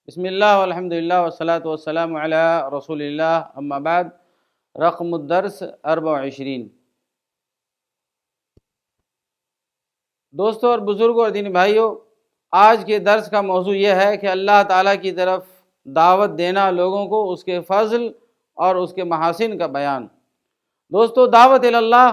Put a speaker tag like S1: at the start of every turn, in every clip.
S1: بسم اللہ والحمد للہ والصلاة والسلام علی رسول اللہ اما بعد۔ رقم الدرس 24۔ دوستوں اور بزرگوں اور دینی بھائیوں، آج کے درس کا موضوع یہ ہے کہ اللہ تعالیٰ کی طرف دعوت دینا لوگوں کو، اس کے فضل اور اس کے محاسن کا بیان۔ دوستو، دعوت اللہ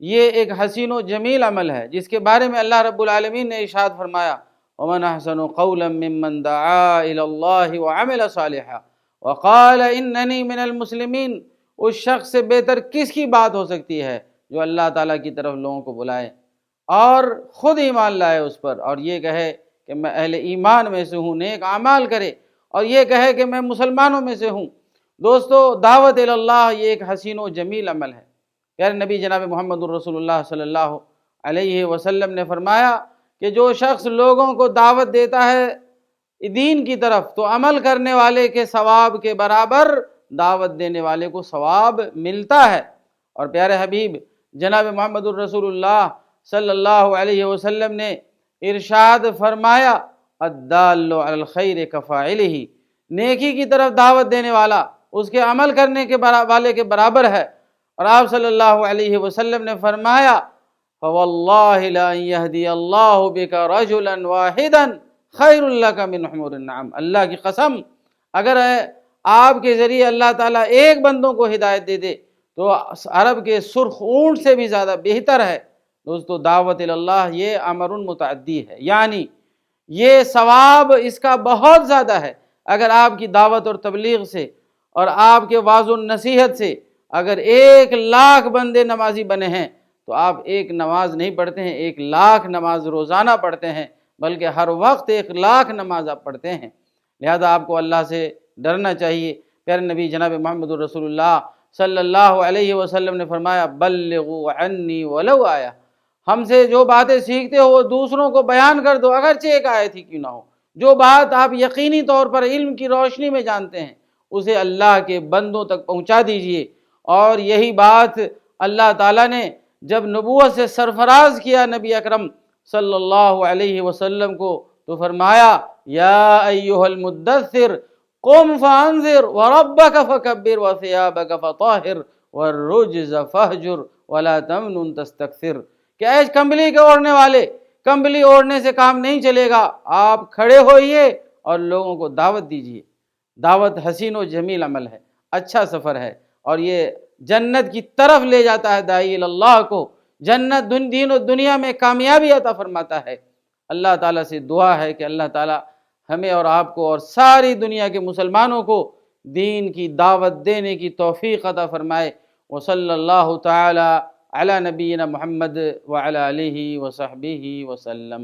S1: یہ ایک حسین و جمیل عمل ہے جس کے بارے میں اللہ رب العالمین نے ارشاد فرمایا، وَمَنْ أَحْسَنُ قَوْلًا مِّمَّنْ دَعَا إِلَى اللَّهِ وَعَمِلَ صَالِحًا وَقَالَ إِنَّنِي مِنَ الْمُسْلِمِينَ۔ اس شخص سے بہتر کس کی بات ہو سکتی ہے جو اللہ تعالیٰ کی طرف لوگوں کو بلائے اور خود ایمان لائے اس پر، اور یہ کہے کہ میں اہل ایمان میں سے ہوں، نیک اعمال کرے اور یہ کہے کہ میں مسلمانوں میں سے ہوں۔ دوستو، دعوت اللہ یہ ایک حسین و جمیل عمل ہے۔ پیارے نبی جناب محمد الرسول اللہ صلی اللہ علیہ وسلم نے فرمایا کہ جو شخص لوگوں کو دعوت دیتا ہے دین کی طرف تو عمل کرنے والے کے ثواب کے برابر دعوت دینے والے کو ثواب ملتا ہے۔ اور پیارے حبیب جناب محمد الرسول اللہ صلی اللہ علیہ وسلم نے ارشاد فرمایا، الدال علی الخیر کفاعلہ، نیکی کی طرف دعوت دینے والا اس کے عمل کرنے کے والے کے برابر ہے۔ اور آپ صلی اللہ علیہ وسلم نے فرمایا، فواللہ لا یہدی اللہ بک رجلا واحدا خیر لک من حمر النعم۔ اللہ کی قسم، اگر آپ کے ذریعے اللہ تعالیٰ ایک بندوں کو ہدایت دے دے تو عرب کے سرخ اونٹ سے بھی زیادہ بہتر ہے۔ دوستو، دعوت اللہ یہ امر متعدی ہے، یعنی یہ ثواب اس کا بہت زیادہ ہے۔ اگر آپ کی دعوت اور تبلیغ سے اور آپ کے وعظ و نصیحت سے اگر 1,00,000 بندے نمازی بنے ہیں تو آپ ایک نماز نہیں پڑھتے ہیں، 1,00,000 نماز روزانہ پڑھتے ہیں، بلکہ ہر وقت 1,00,000 نماز آپ پڑھتے ہیں۔ لہذا آپ کو اللہ سے ڈرنا چاہیے۔ پیارے نبی جناب محمد الرسول اللہ صلی اللہ علیہ وسلم نے فرمایا، بلغوا عنی ولو آیہ، ہم سے جو باتیں سیکھتے ہو وہ دوسروں کو بیان کر دو، اگرچہ ایک آیت ہی کیوں نہ ہو۔ جو بات آپ یقینی طور پر علم کی روشنی میں جانتے ہیں اسے اللہ کے بندوں تک پہنچا دیجئے۔ اور یہی بات اللہ تعالیٰ نے جب نبوت سے سرفراز کیا نبی اکرم صلی اللہ علیہ وسلم کو تو فرمایا، یا ایہا المدثر قم فانذر وربک فکبر وثیابک فطہر والرجز فہجر ولا تمنن تستکثر، کہ اے کمبلی کے اوڑھنے والے، کمبلی اوڑھنے سے کام نہیں چلے گا، آپ کھڑے ہوئیے اور لوگوں کو دعوت دیجیے۔ دعوت حسین و جمیل عمل ہے، اچھا سفر ہے، اور یہ جنت کی طرف لے جاتا ہے داعی اللہ کو، جنت دین و دنیا میں کامیابی عطا فرماتا ہے۔ اللہ تعالیٰ سے دعا ہے کہ اللہ تعالیٰ ہمیں اور آپ کو اور ساری دنیا کے مسلمانوں کو دین کی دعوت دینے کی توفیق عطا فرمائے۔ وصلی اللہ تعالی علی نبینا محمد وعلی آلہ وصحبہ وسلم۔